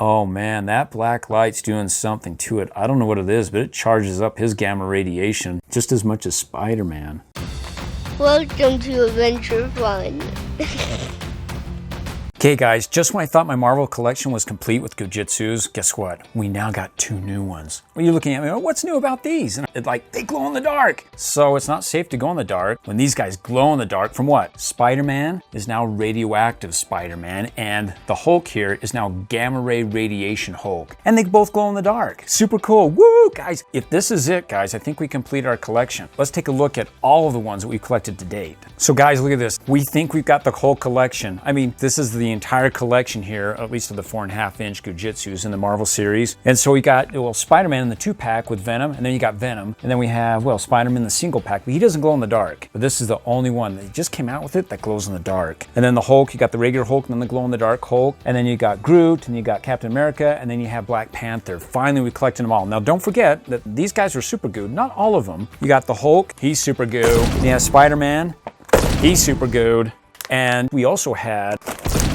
Oh man, that black light's doing something to it. I don't know what it is, but it charges up his gamma radiation just as much as Spider-Man. Welcome to AdventureFun. Okay guys, just when I thought my Marvel collection was complete with Goo Jit Zus, guess what? We now got 2 new ones. Well, you're looking at me, oh, what's new about these? And it's like, they glow in the dark. So it's not safe to go in the dark when these guys glow in the dark from what? Spider-Man is now radioactive Spider-Man, and the Hulk here is now gamma ray radiation Hulk. And they both glow in the dark. Super cool, woo! Guys, if this is it, guys, I think we completed our collection. Let's take a look at all of the ones that we've collected to date. So guys, look at this. We think we've got the whole collection. I mean, this is the entire collection here, at least of the 4.5-inch Goo Jit Zus in the Marvel series. And so we got, well, Spider-Man in the 2-pack with Venom, and then you got Venom, and then we have, well, Spider-Man in the single pack, but he doesn't glow in the dark. But this is the only one that just came out with it that glows in the dark. And then the Hulk, you got the regular Hulk, and then the glow in the dark Hulk, and then you got Groot, and you got Captain America, and then you have Black Panther. Finally, we collected them all. Now, don't forget that these guys are super gooed, not all of them. You got the Hulk, he's super goo. You have Spider-Man, he's super gooed. And we also had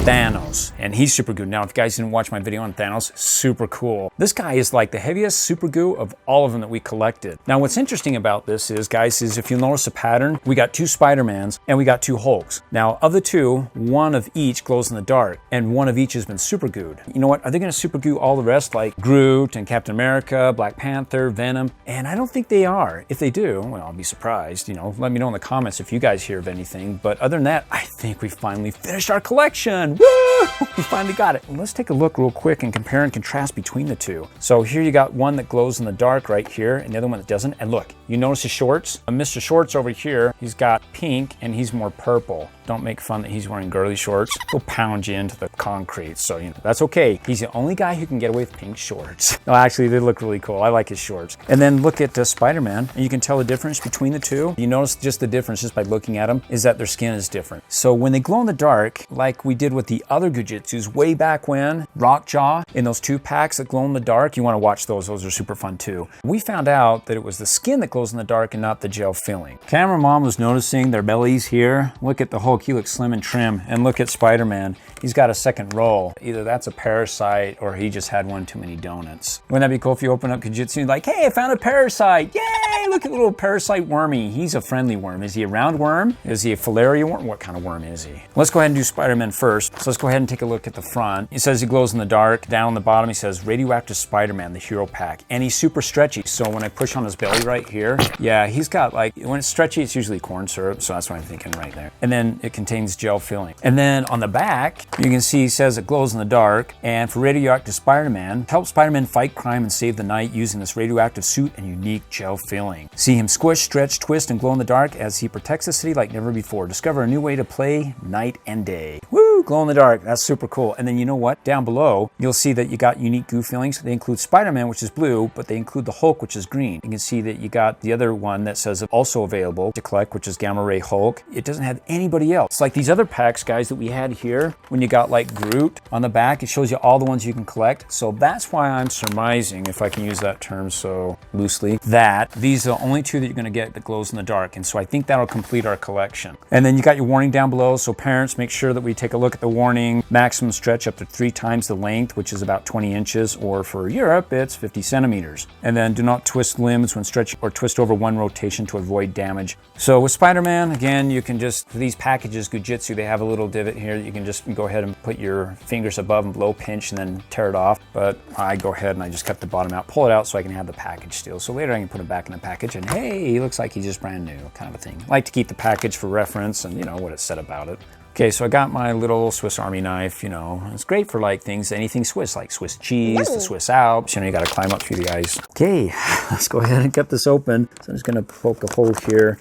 Thanos, and he's super good. Now, if you guys didn't watch my video on Thanos, super cool. This guy is like the heaviest super goo of all of them that we collected. Now, what's interesting about this is, guys, is if you'll notice a pattern, we got 2 Spider-Mans and we got 2 Hulks. Now, of the 2, one of each glows in the dark, and one of each has been super gooed. You know what? Are they gonna super goo all the rest, like Groot and Captain America, Black Panther, Venom? And I don't think they are. If they do, well, I'll be surprised. You know, let me know in the comments if you guys hear of anything. But other than that, I think we finally finished our collection. Woo! We finally got it. Let's take a look real quick and compare and contrast between the 2. So here you got one that glows in the dark right here, and the other one that doesn't. And look, you notice his shorts? Mr. Shorts over here, he's got pink and he's more purple. Don't make fun that he's wearing girly shorts. He'll pound you into the concrete, so you know, that's okay. He's the only guy who can get away with pink shorts. No, actually, they look really cool. I like his shorts. And then look at Spider-Man, and you can tell the difference between the 2. You notice just the difference just by looking at them is that their skin is different. So when they glow in the dark, like we did with the other Goo Jit Zus way back when, Rockjaw, in those 2 packs that glow in the dark, you want to watch those. Those are super fun too. We found out that it was the skin that glows in the dark and not the gel filling. Camera mom was noticing their bellies here. Look at the Hulk, he looks slim and trim. And look at Spider-Man, he's got a second roll. Either that's a parasite or he just had one too many donuts. Wouldn't that be cool if you open up Goo Jit Zu like, hey, I found a parasite. Yay, look at little parasite wormy. He's a friendly worm. Is he a round worm? Is he a filaria worm? What kind of worm is he? Let's go ahead and do Spider-Man first. So let's go ahead and take a look at the front. He says he glows in the dark. Down on the bottom, he says Radioactive Spider-Man, the hero pack. And he's super stretchy. So when I push on his belly right here, yeah, he's got like, when it's stretchy, it's usually corn syrup. So that's what I'm thinking right there. And then it contains gel filling. And then on the back, you can see he says it glows in the dark. And for Radioactive Spider-Man, help Spider-Man fight crime and save the night using this radioactive suit and unique gel filling. See him squish, stretch, twist, and glow in the dark as he protects the city like never before. Discover a new way to play night and day. Woo! Glow in the dark. That's super cool. And then you know what? Down below, you'll see that you got unique goo fillings. They include Spider-Man, which is blue, but they include the Hulk, which is green. You can see that you got the other one that says also available to collect, which is Gamma Ray Hulk. It doesn't have anybody else. Like these other packs, guys, that we had here, when you got like Groot on the back, it shows you all the ones you can collect. So that's why I'm surmising, if I can use that term so loosely, that these are the only 2 that you're going to get that glows in the dark. And so I think that'll complete our collection. And then you got your warning down below. So parents, make sure that we take a look at the warning. Maximum stretch up to 3 times the length, which is about 20 inches, or for Europe, it's 50 centimeters. And then do not twist limbs when stretching or twist over one rotation to avoid damage. So with Spider-Man, again, you can just, for these packages, Goo Jit Zu, they have a little divot here that you can just go ahead and put your fingers above and blow pinch and then tear it off. But I go ahead and I just cut the bottom out, pull it out so I can have the package still. So later I can put it back in the package and hey, he looks like he's just brand new, kind of a thing. I like to keep the package for reference and you know what it said about it. Okay, so I got my little Swiss Army knife, you know. It's great for like things, anything Swiss, like Swiss cheese, the Swiss Alps. You know, you gotta climb up through the ice. Okay, let's go ahead and cut this open. So I'm just gonna poke a hole here.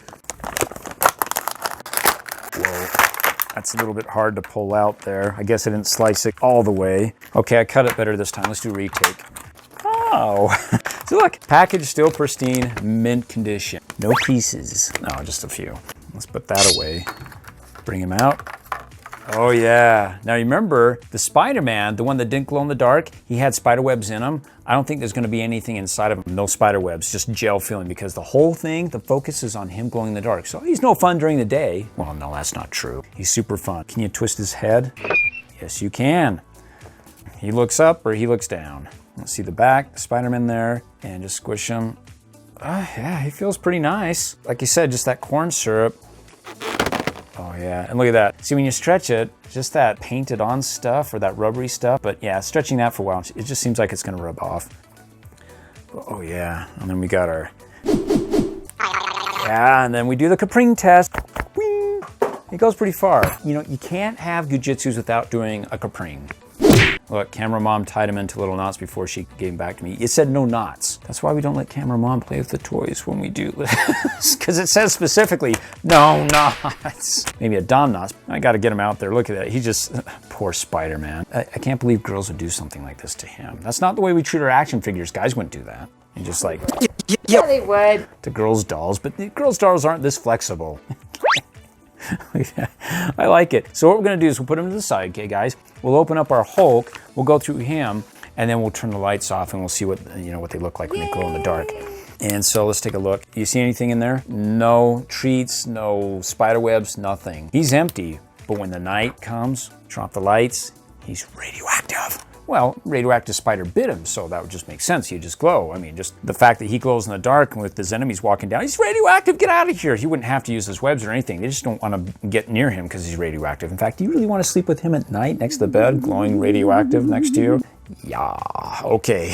Whoa, that's a little bit hard to pull out there. I guess I didn't slice it all the way. Okay, I cut it better this time. Let's do a retake. Oh, so look, package still pristine, mint condition. No pieces, no, just a few. Let's put that away. Bring him out. Oh yeah. Now remember, the Spider-Man, the one that didn't glow in the dark, he had spider webs in him. I don't think there's gonna be anything inside of him. No spider webs, just gel filling, because the whole thing, the focus is on him glowing in the dark. So he's no fun during the day. Well, no, that's not true. He's super fun. Can you twist his head? Yes, you can. He looks up or he looks down. Let's see the back, Spider-Man there, and just squish him. Yeah, he feels pretty nice. Like you said, just that corn syrup. Oh yeah, and look at that. See, when you stretch it, just that painted on stuff or that rubbery stuff, but yeah, stretching that for a while, it just seems like it's gonna rub off. Oh yeah, and then we got our, yeah, and then we do the Capring test. Whee! It goes pretty far. You know, you can't have Goo Jit Zus without doing a Capring. Look, camera mom tied him into little knots before she gave him back to me. It said no knots. That's why we don't let camera mom play with the toys when we do this. Because it says specifically, no knots. Maybe a Don knots. I got to get him out there. Look at that. He just, poor Spider-Man. I can't believe girls would do something like this to him. That's not the way we treat our action figures. Guys wouldn't do that. And just like, Yeah, they would. to girls' dolls. But the girls' dolls aren't this flexible. I like it. So what we're gonna do is we'll put him to the side, okay guys? We'll open up our Hulk, we'll go through him, and then we'll turn the lights off and we'll see what, you know, what they look like when they glow in the dark. And so let's take a look. You see anything in there? No treats, no spider webs, nothing. He's empty, but when the night comes, turn off the lights, he's radioactive. Well, radioactive spider bit him, so that would just make sense. He'd just glow. I mean, just the fact that he glows in the dark and with his enemies walking down, he's radioactive, get out of here. He wouldn't have to use his webs or anything. They just don't want to get near him because he's radioactive. In fact, do you really want to sleep with him at night next to the bed, glowing radioactive next to you? Yeah, okay.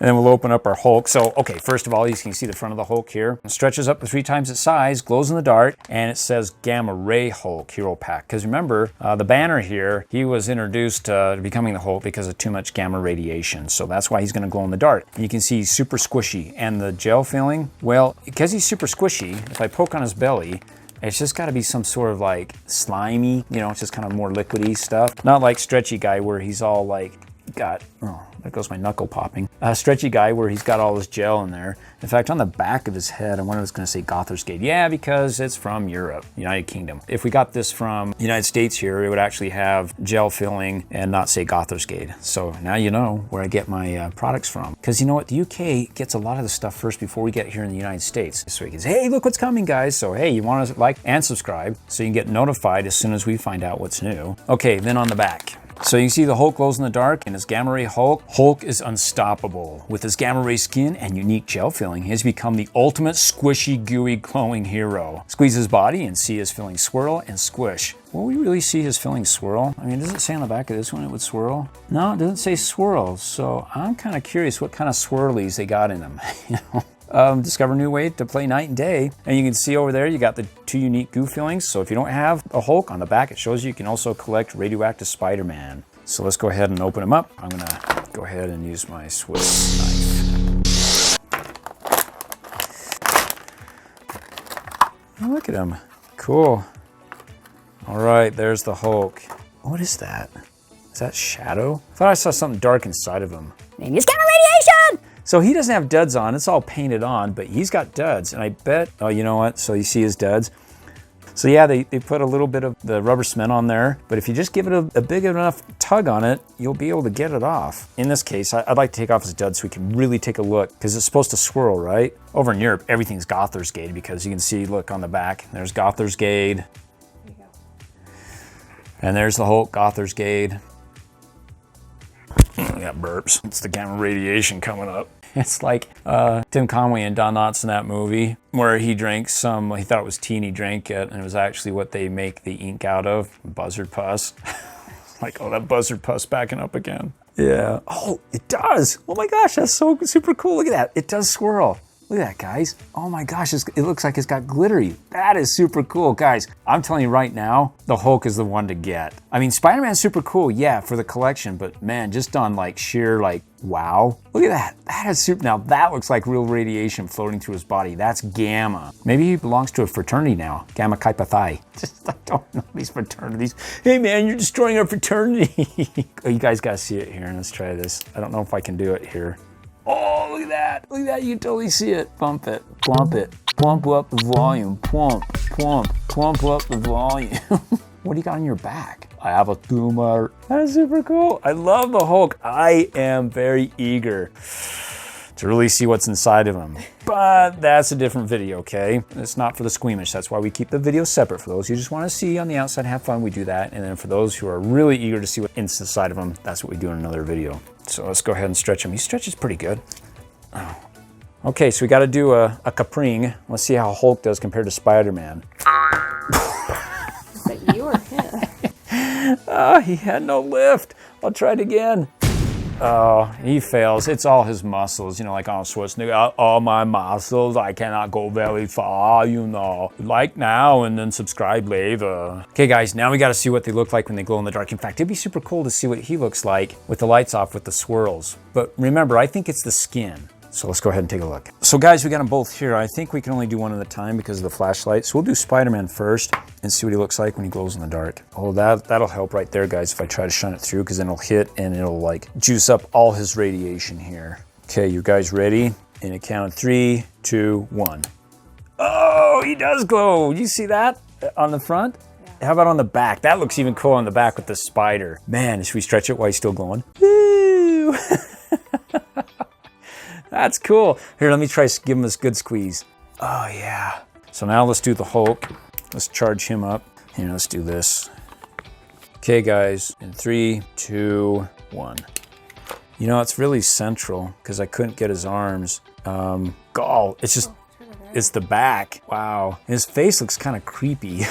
And then we'll open up our Hulk. So, okay, first of all, you can see the front of the Hulk here. It stretches up to 3 times its size, glows in the dark, and it says Gamma Ray Hulk Hero Pack. Because remember, the Banner here, he was introduced to becoming the Hulk because of too much gamma radiation. So that's why he's gonna glow in the dark. And you can see he's super squishy. And the gel feeling, well, because he's super squishy, if I poke on his belly, it's just gotta be some sort of like slimy, you know, it's just kind of more liquidy stuff. Not like Stretchy Guy where he's all like, got, oh, there goes my knuckle popping. Stretchy Guy where he's got all this gel in there. In fact, on the back of his head, I was gonna say Gothersgate. Yeah, because it's from Europe, United Kingdom. If we got this from the United States here, it would actually have gel filling and not say Gothersgate. So now you know where I get my products from. Because you know what, the UK gets a lot of the stuff first before we get here in the United States. So he can say, hey, look what's coming, guys. So hey, you wanna like and subscribe so you can get notified as soon as we find out what's new. Okay, then on the back. So you can see the Hulk glows in the dark and his Gamma Ray Hulk. Hulk is unstoppable. With his Gamma Ray skin and unique gel filling, he has become the ultimate squishy, gooey, glowing hero. Squeeze his body and see his filling swirl and squish. Will we really see his filling swirl? I mean, does it say on the back of this one it would swirl? No, it doesn't say swirl. So I'm kind of curious what kind of swirlies they got in them. You know? Discover a new way to play night and day. And you can see over there, you got the 2 unique goo fillings. So if you don't have a Hulk on the back, it shows you can also collect Radioactive Spider-Man. So let's go ahead and open them up. I'm gonna go ahead and use my Swiss knife. Oh, look at him. Cool. All right, there's the Hulk. What is that? Is that shadow? I thought I saw something dark inside of him. Maybe it's gamma radiation! So he doesn't have duds on, it's all painted on, but he's got duds, and I bet, oh, you know what? So you see his duds. So yeah, they put a little bit of the rubber cement on there, but if you just give it a big enough tug on it, you'll be able to get it off. In this case, I'd like to take off his duds so we can really take a look, because it's supposed to swirl, right? Over in Europe, everything's Gothersgate, because you can see, look on the back, there's Gothersgate. And there's the Hulk, Gothersgate. I got burps. It's the gamma radiation coming up. It's like Tim Conway and Don Knotts in that movie where he drank some, he thought it was tea and he drank it, and it was actually what they make the ink out of, buzzard pus. Like, oh, that buzzard pus backing up again. Yeah. Oh, it does. Oh my gosh, that's so super cool. Look at that. It does swirl. Look at that, guys. Oh my gosh, it looks like it's got glittery. That is super cool, guys. I'm telling you right now, the Hulk is the one to get. I mean, Spider-Man's super cool, yeah, for the collection, but man, just on like sheer like, wow. Look at that. That is super. Now that looks like real radiation floating through his body. That's Gamma. Maybe he belongs to a fraternity now. Gamma Kappa Phi. Just, I don't know these fraternities. Hey man, you're destroying our fraternity. Oh, you guys gotta see it here. Let's try this. I don't know if I can do it here. Oh, look at that. Look at that. You can totally see it. Pump it. Plump it. Plump up the volume. Plump, plump, plump up the volume. What do you got on your back? I have a tumor. That's super cool. I love the Hulk. I am very eager to really see what's inside of him. But that's a different video, okay? It's not for the squeamish. That's why we keep the videos separate. For those who just want to see on the outside, have fun, we do that. And then for those who are really eager to see what's inside of him, that's what we do in another video. So let's go ahead and stretch him. He stretches pretty good. Oh. Okay, so we got to do a capring. Let's see how Hulk does compared to Spider-Man. Is that you or him? Oh, he had no lift. I'll try it again. Oh, he fails. It's all his muscles, you know, like Arnold Schwarzenegger. All my muscles, I cannot go very far, you know. Like now and then subscribe later. Okay, guys, now we got to see what they look like when they glow in the dark. In fact, it'd be super cool to see what he looks like with the lights off with the swirls. But remember, I think it's the skin. So let's go ahead and take a look. So guys, we got them both here. I think we can only do one at a time because of the flashlight. So we'll do Spider-Man first and see what he looks like when he glows in the dark. Oh, that'll help right there, guys, if I try to shine it through, because then it'll hit and it'll like juice up all his radiation here. Okay, you guys ready? In a count of 3, 2, 1. Oh, he does glow. You see that on the front? Yeah. How about on the back? That looks even cool on the back with the spider. Man, should we stretch it while he's still glowing? Woo! That's cool. Here, let me try to give him this good squeeze. Oh, yeah. So now let's do the Hulk. Let's charge him up. Here, let's do this. Okay, guys, in 3, 2, 1. You know, it's really central because I couldn't get his arms. It's just, it's the back. Wow. His face looks kind of creepy.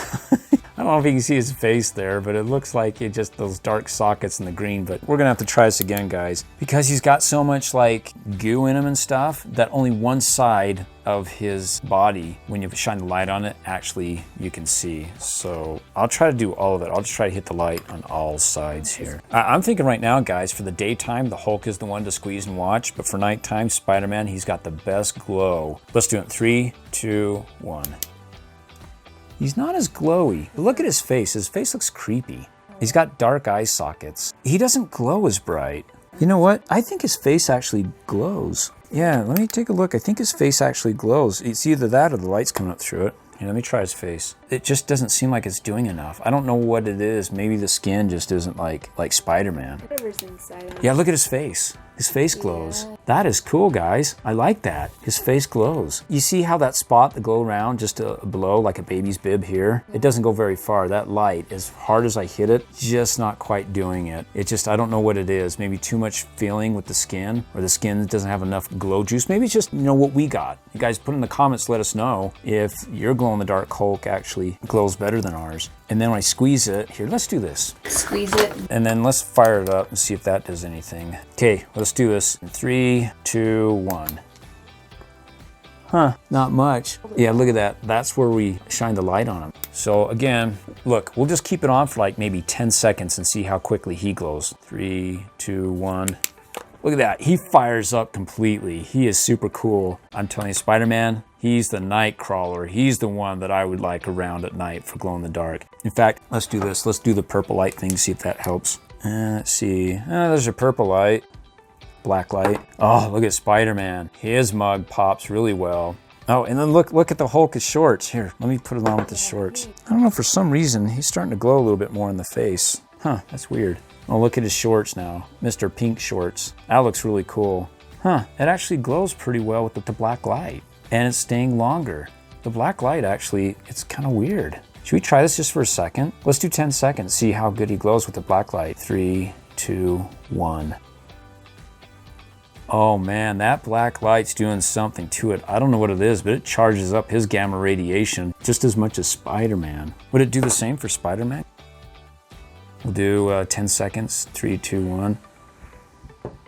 I don't know if you can see his face there, but it looks like it just those dark sockets in the green. But we're gonna have to try this again, guys, because he's got so much like goo in him and stuff that only one side of his body, when you shine the light on it, actually you can see. So I'll try to do all of it. I'll just try to hit the light on all sides here. I'm thinking right now, guys, for the daytime, the Hulk is the one to squeeze and watch, but for nighttime, Spider-Man, he's got the best glow. Let's do it in 3, 2, 1. He's not as glowy. Look at his face. His face looks creepy. He's got dark eye sockets. He doesn't glow as bright. You know what? I think his face actually glows. Yeah, let me take a look. I think his face actually glows. It's either that or the light's coming up through it. Here, let me try his face. It just doesn't seem like it's doing enough. I don't know what it is. Maybe the skin just isn't like Spider-Man. Whatever's inside him. Yeah, look at his face. His face glows. Yeah. That is cool, guys. I like that. His face glows. You see how that spot, the glow around just below, like a baby's bib here? It doesn't go very far. That light, as hard as I hit it, just not quite doing it. It just, I don't know what it is. Maybe too much feeling with the skin, or the skin doesn't have enough glow juice. Maybe it's just, you know, what we got. You guys put in the comments, let us know if your glow-in-the-dark Hulk actually glows better than ours. And then when I squeeze it, here, let's do this. Squeeze it. And then let's fire it up and see if that does anything. Okay, let's do this. In 3, 2, 1. Huh, not much. Yeah, look at that. That's where we shine the light on him. So again, look, we'll just keep it on for like maybe 10 seconds and see how quickly he glows. 3, 2, 1. Look at that, he fires up completely. He is super cool. I'm telling you, Spider-Man, he's the night crawler. He's the one that I would like around at night for glow in the dark. In fact, let's do this. Let's do the purple light thing, see if that helps. Let's see, there's your purple light, black light. Oh, look at Spider-Man. His mug pops really well. Oh, and then look at the Hulk's shorts. Here, let me put it on with the shorts. I don't know, for some reason, he's starting to glow a little bit more in the face. Huh, that's weird. Oh, look at his shorts now. Mr. Pink shorts. That looks really cool. Huh, it actually glows pretty well with the black light. And it's staying longer. The black light actually, it's kind of weird. Should we try this just for a second? Let's do 10 seconds, see how good he glows with the black light. 3, 2, 1. Oh man, that black light's doing something to it. I don't know what it is, but it charges up his gamma radiation just as much as Spider-Man. Would it do the same for Spider-Man? We'll do 10 seconds, 3, 2, 1.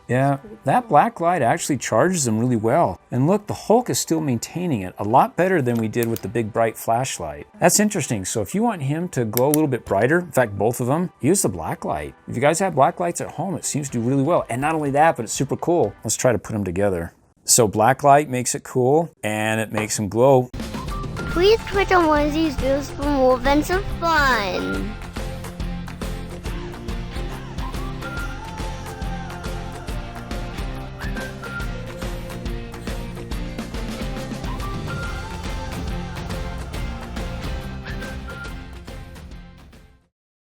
Yeah, that black light actually charges him really well. And look, the Hulk is still maintaining it a lot better than we did with the big bright flashlight. That's interesting. So if you want him to glow a little bit brighter, in fact, both of them, use the black light. If you guys have black lights at home, it seems to do really well. And not only that, but it's super cool. Let's try to put them together. So black light makes it cool and it makes him glow. Please click on one of these videos for more Adventure Fun.